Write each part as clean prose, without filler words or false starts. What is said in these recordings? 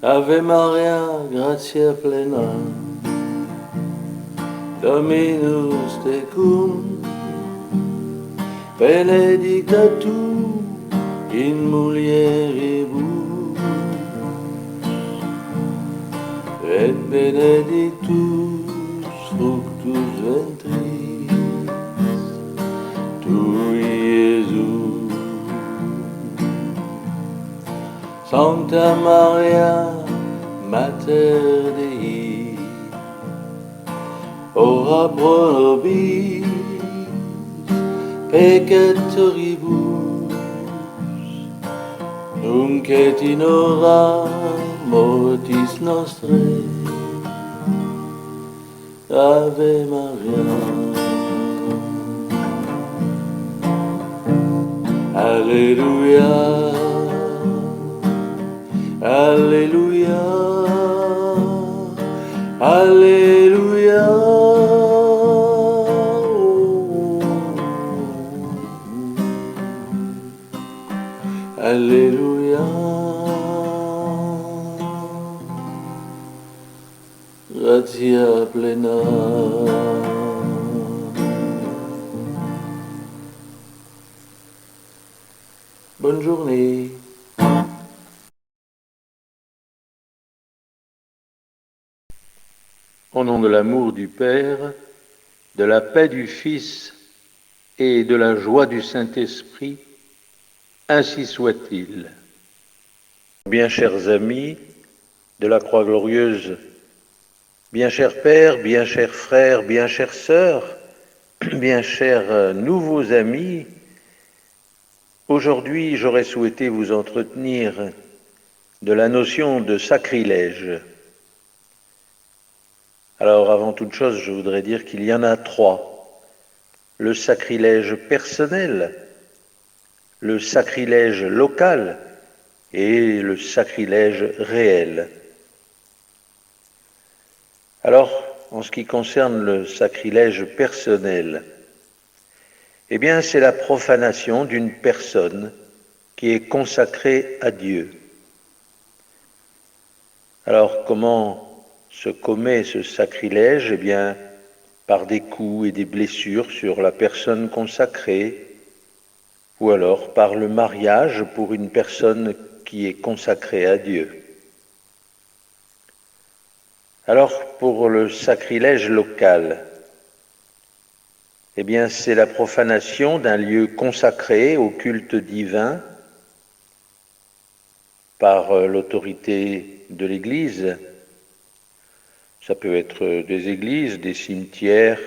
Ave Maria, gratia plena, Dominus tecum, benedicta tu in mulieribus, et benedictus fructus ventris tui, Iesus. Sancta Maria, Mater Dei, ora pro nobis peccatoribus, nunc et in hora mortis nostrae. Ave Maria. Alléluia. Alléluia, Alléluia. Alléluia. Gratia plena. Bonne journée. Au nom de l'amour du Père, de la paix du Fils et de la joie du Saint-Esprit, ainsi soit-il. Bien chers amis de la Croix Glorieuse, bien chers pères, bien chers frères, bien chères sœurs, bien chers nouveaux amis, aujourd'hui j'aurais souhaité vous entretenir de la notion de sacrilège. Alors avant toute chose, je voudrais dire qu'il y en a trois. Le sacrilège personnel, le sacrilège local et le sacrilège réel. Alors, en ce qui concerne le sacrilège personnel, eh bien, c'est la profanation d'une personne qui est consacrée à Dieu. Alors, comment se commet ce sacrilège? Eh bien, par des coups et des blessures sur la personne consacrée, ou alors par le mariage pour une personne qui est consacrée à Dieu. Alors, pour le sacrilège local, eh bien, c'est la profanation d'un lieu consacré au culte divin par l'autorité de l'Église. Ça peut être des églises, des cimetières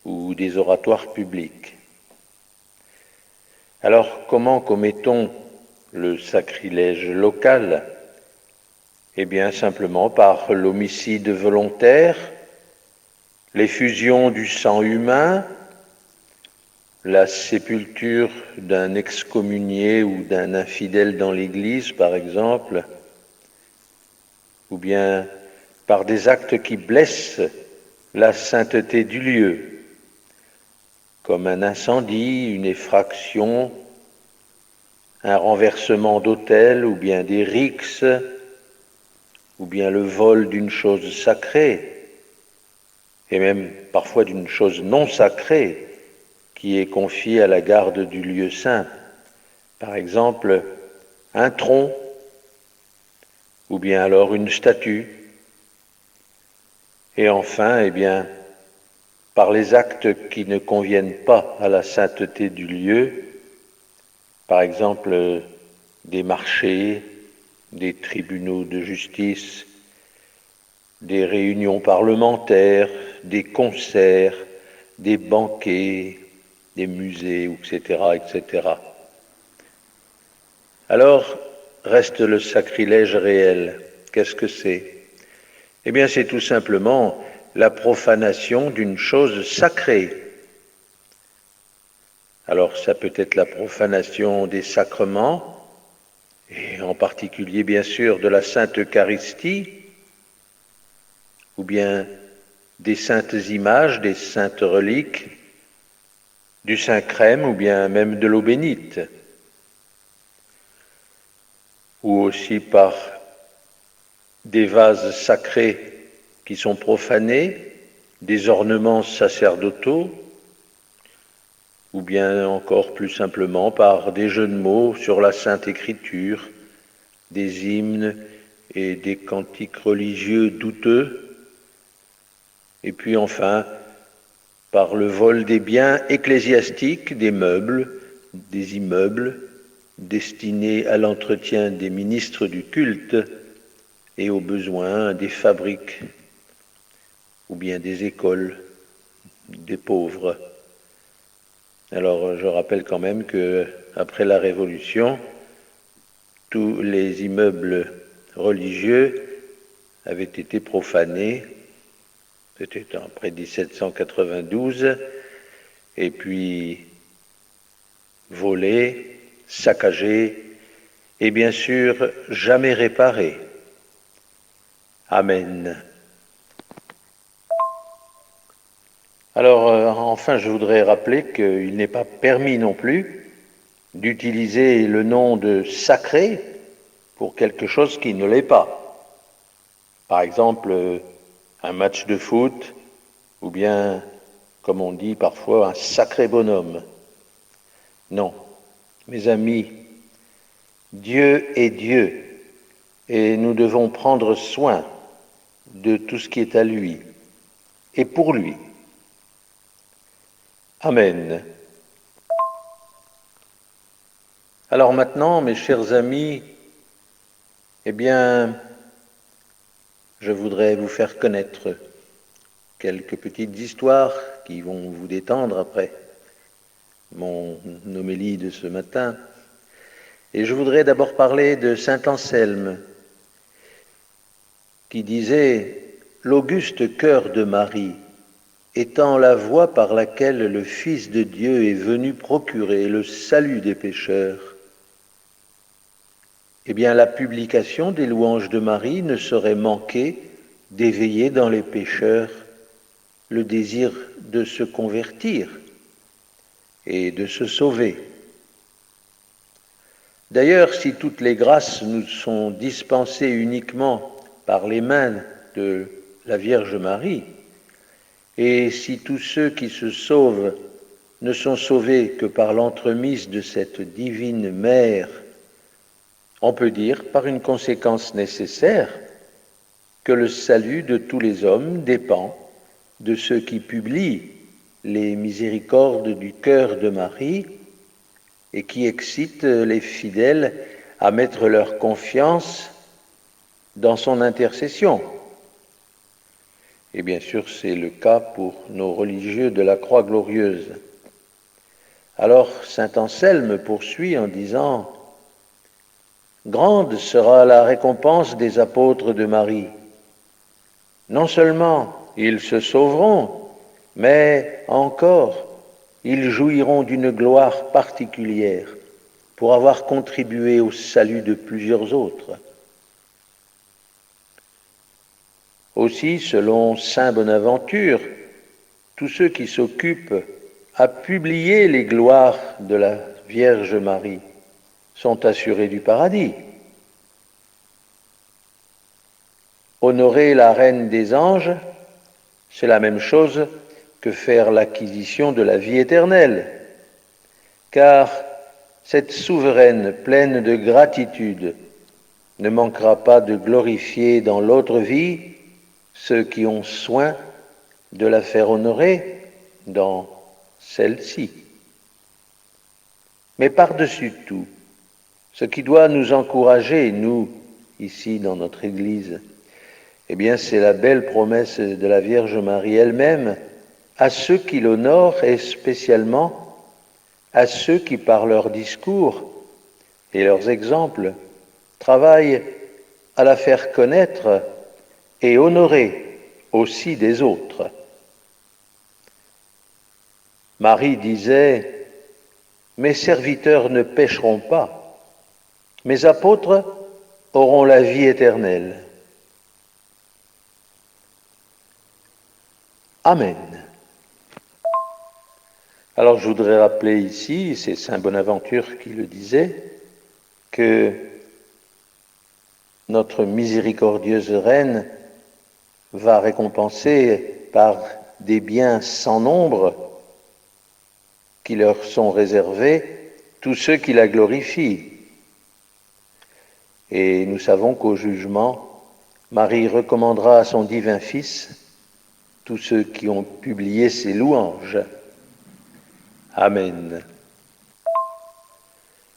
ou des oratoires publics. Alors, comment commet-on le sacrilège local? Eh bien, simplement par l'homicide volontaire, l'effusion du sang humain, la sépulture d'un excommunié ou d'un infidèle dans l'Église, par exemple, ou bien par des actes qui blessent la sainteté du lieu, comme un incendie, une effraction, un renversement d'autel, ou bien des rixes, ou bien le vol d'une chose sacrée, et même parfois d'une chose non sacrée, qui est confiée à la garde du lieu saint. Par exemple, un tronc, ou bien alors une statue. Et enfin, eh bien, par les actes qui ne conviennent pas à la sainteté du lieu, par exemple des marchés, des tribunaux de justice, des réunions parlementaires, des concerts, des banquets, des musées, etc., etc. Alors, reste le sacrilège réel. Qu'est-ce que c'est? Eh bien, c'est tout simplement la profanation d'une chose sacrée. Alors, ça peut être la profanation des sacrements, et en particulier, bien sûr, de la Sainte Eucharistie, ou bien des saintes images, des saintes reliques, du Saint-Crème, ou bien même de l'eau bénite. ou aussi par des vases sacrés qui sont profanés, des ornements sacerdotaux, ou bien encore plus simplement par des jeux de mots sur la Sainte Écriture, des hymnes et des cantiques religieux douteux, et puis enfin par le vol des biens ecclésiastiques, des meubles, des immeubles destinés à l'entretien des ministres du culte et aux besoins des fabriques ou bien des écoles des pauvres. Alors je rappelle quand même que après la Révolution, tous les immeubles religieux avaient été profanés, c'était après 1792, et puis volés, saccagés, et bien sûr jamais réparés. Amen. Alors enfin, je voudrais rappeler qu'il n'est pas permis non plus d'utiliser le nom de sacré pour quelque chose qui ne l'est pas. Par exemple, un match de foot, ou bien, comme on dit parfois, un sacré bonhomme. Non, mes amis, Dieu est Dieu, et nous devons prendre soin de tout ce qui est à lui, et pour lui. Amen. Alors maintenant, mes chers amis, eh bien, je voudrais vous faire connaître quelques petites histoires qui vont vous détendre après mon homélie de ce matin. Et je voudrais d'abord parler de saint Anselme, qui disait « L'auguste cœur de Marie, étant la voie par laquelle le Fils de Dieu est venu procurer le salut des pécheurs, eh bien la publication des louanges de Marie ne saurait manquer d'éveiller dans les pécheurs le désir de se convertir et de se sauver. D'ailleurs, si toutes les grâces nous sont dispensées uniquement par les mains de la Vierge Marie, et si tous ceux qui se sauvent ne sont sauvés que par l'entremise de cette divine Mère, on peut dire par une conséquence nécessaire que le salut de tous les hommes dépend de ceux qui publient les miséricordes du cœur de Marie et qui excitent les fidèles à mettre leur confiance dans son intercession. Et bien sûr, c'est le cas pour nos religieux de la Croix glorieuse. Alors, saint Anselme poursuit en disant « Grande sera la récompense des apôtres de Marie. Non seulement ils se sauveront, mais encore ils jouiront d'une gloire particulière pour avoir contribué au salut de plusieurs autres. » Aussi, selon saint Bonaventure, tous ceux qui s'occupent à publier les gloires de la Vierge Marie sont assurés du paradis. Honorer la Reine des Anges, c'est la même chose que faire l'acquisition de la vie éternelle, car cette souveraine pleine de gratitude ne manquera pas de glorifier dans l'autre vie ceux qui ont soin de la faire honorer dans celle-ci. Mais par-dessus tout, ce qui doit nous encourager, nous, ici dans notre Église, eh bien c'est la belle promesse de la Vierge Marie elle-même à ceux qui l'honorent et spécialement à ceux qui par leurs discours et leurs exemples travaillent à la faire connaître et honorer aussi des autres. Marie disait « Mes serviteurs ne pécheront pas, mes apôtres auront la vie éternelle. » Amen. Alors je voudrais rappeler ici, c'est saint Bonaventure qui le disait, que notre miséricordieuse Reine va récompenser par des biens sans nombre qui leur sont réservés tous ceux qui la glorifient. Et nous savons qu'au jugement, Marie recommandera à son divin Fils tous ceux qui ont publié ses louanges. Amen.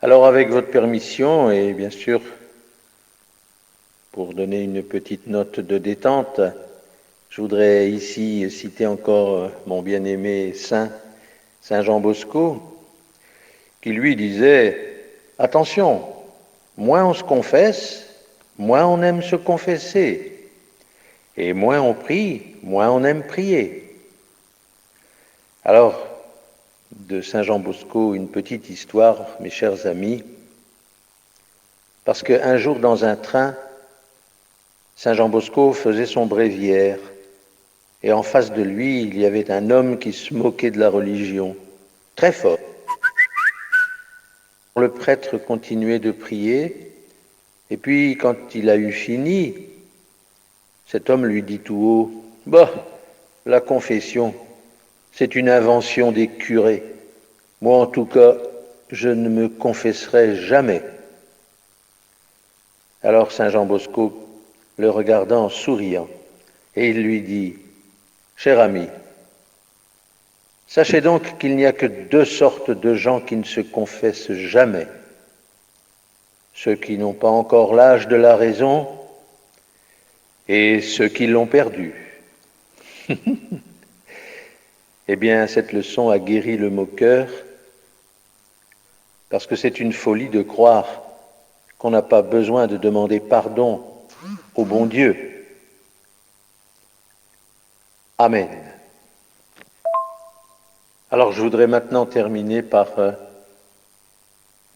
Alors avec votre permission, et bien sûr, pour donner une petite note de détente, je voudrais ici citer encore mon bien-aimé Saint Jean Bosco, qui lui disait « Attention, moins on se confesse, moins on aime se confesser, et moins on prie, moins on aime prier. » Alors, de Saint Jean Bosco, une petite histoire, mes chers amis, parce qu'un jour dans un train, Saint Jean Bosco faisait son bréviaire, et en face de lui, il y avait un homme qui se moquait de la religion, très fort. Le prêtre continuait de prier, et puis quand il a eu fini, cet homme lui dit tout haut, « Bah, la confession, c'est une invention des curés. Moi, en tout cas, je ne me confesserai jamais. » Alors Saint Jean Bosco le regarda en souriant, et il lui dit, « Cher ami, sachez donc qu'il n'y a que deux sortes de gens qui ne se confessent jamais. Ceux qui n'ont pas encore l'âge de la raison et ceux qui l'ont perdu. » Eh bien, cette leçon a guéri le moqueur, parce que c'est une folie de croire qu'on n'a pas besoin de demander pardon au bon Dieu. Amen. Alors je voudrais maintenant terminer par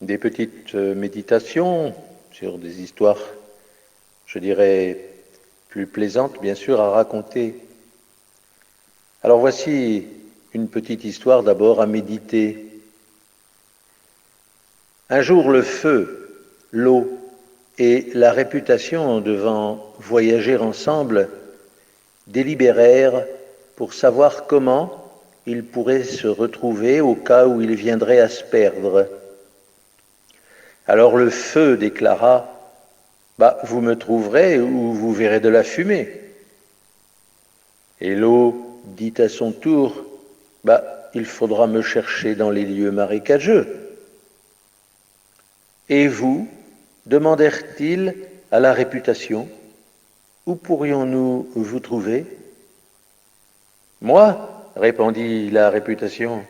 des petites méditations sur des histoires, je dirais, plus plaisantes, bien sûr, à raconter. Alors voici une petite histoire d'abord à méditer. Un jour, le feu, l'eau et la réputation devant voyager ensemble délibérèrent pour savoir comment ils pourraient se retrouver au cas où ils viendraient à se perdre. Alors le feu déclara, « Vous me trouverez ou vous verrez de la fumée. » Et l'eau dit à son tour, « Il faudra me chercher dans les lieux marécageux. » Et vous, demandèrent-ils à la réputation, où pourrions-nous vous trouver? Moi, répondit la réputation,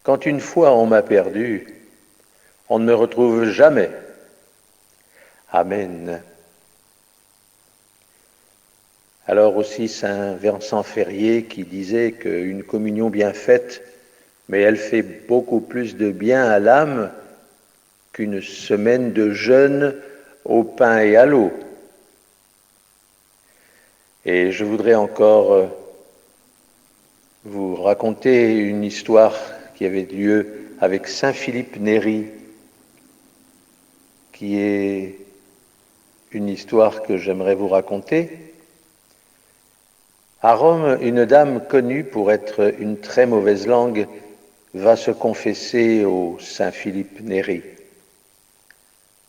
quand une fois on m'a perdu, on ne me retrouve jamais. Amen. Alors aussi Saint Vincent Ferrier qui disait qu'une communion bien faite, mais elle fait beaucoup plus de bien à l'âme qu'une semaine de jeûne au pain et à l'eau. Et je voudrais encore vous raconter une histoire qui avait lieu avec Saint Philippe Néri, qui est une histoire que j'aimerais vous raconter. À Rome, une dame connue pour être une très mauvaise langue va se confesser au Saint Philippe Néri.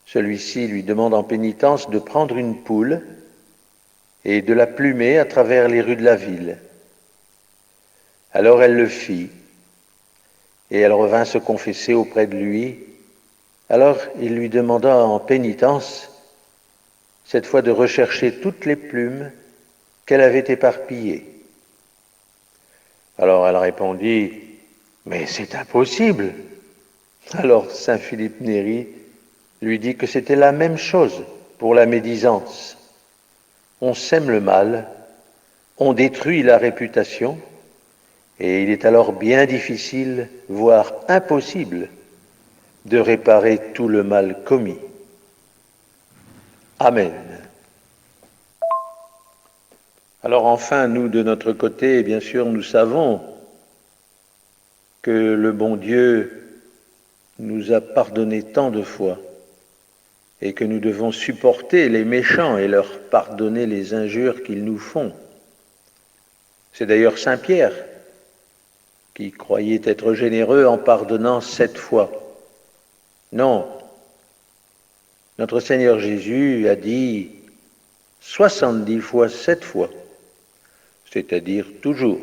Celui-ci lui demande en pénitence de prendre une poule et de la plumer à travers les rues de la ville. Alors elle le fit, et elle revint se confesser auprès de lui. Alors il lui demanda en pénitence, cette fois de rechercher toutes les plumes qu'elle avait éparpillées. Alors elle répondit, « Mais c'est impossible !» Alors Saint Philippe Néri lui dit que c'était la même chose pour la médisance. On sème le mal, on détruit la réputation, et il est alors bien difficile, voire impossible, de réparer tout le mal commis. Amen. Alors enfin, nous, de notre côté, bien sûr, nous savons que le bon Dieu nous a pardonné tant de fois, et que nous devons supporter les méchants et leur pardonner les injures qu'ils nous font. C'est d'ailleurs Saint Pierre qui croyait être généreux en pardonnant 7 fois. Non, notre Seigneur Jésus a dit 70 fois 7 fois, c'est-à-dire toujours.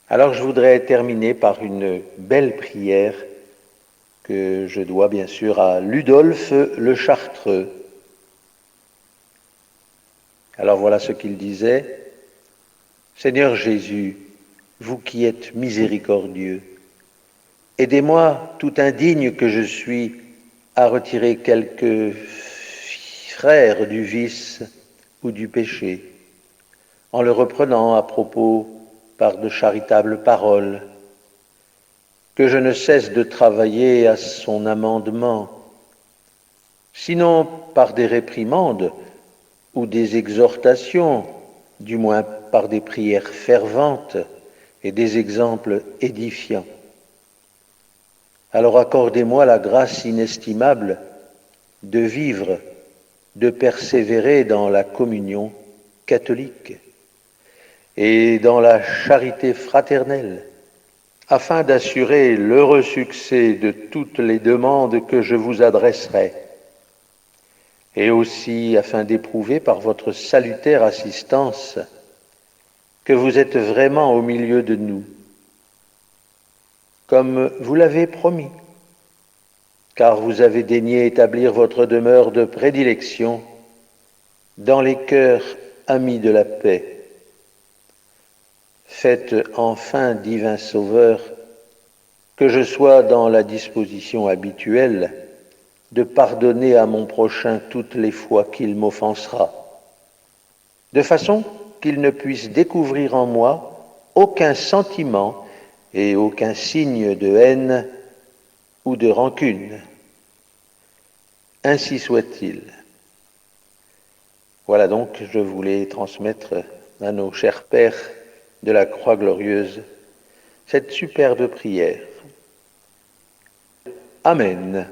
Alors je voudrais terminer par une belle prière que je dois bien sûr à Ludolphe le Chartreux. Alors voilà ce qu'il disait. Seigneur Jésus, vous qui êtes miséricordieux, aidez-moi, tout indigne que je suis, à retirer quelques frères du vice ou du péché, en le reprenant à propos par de charitables paroles, que je ne cesse de travailler à son amendement, sinon par des réprimandes ou des exhortations, du moins par des prières ferventes et des exemples édifiants. Alors accordez-moi la grâce inestimable de vivre, de persévérer dans la communion catholique et dans la charité fraternelle, afin d'assurer l'heureux succès de toutes les demandes que je vous adresserai, et aussi afin d'éprouver par votre salutaire assistance que vous êtes vraiment au milieu de nous, comme vous l'avez promis, car vous avez daigné établir votre demeure de prédilection dans les cœurs amis de la paix. Faites enfin, divin Sauveur, que je sois dans la disposition habituelle de pardonner à mon prochain toutes les fois qu'il m'offensera, de façon qu'il ne puisse découvrir en moi aucun sentiment et aucun signe de haine ou de rancune. Ainsi soit-il. Voilà donc, je voulais transmettre à nos chers pères de la Croix glorieuse cette superbe prière. Amen.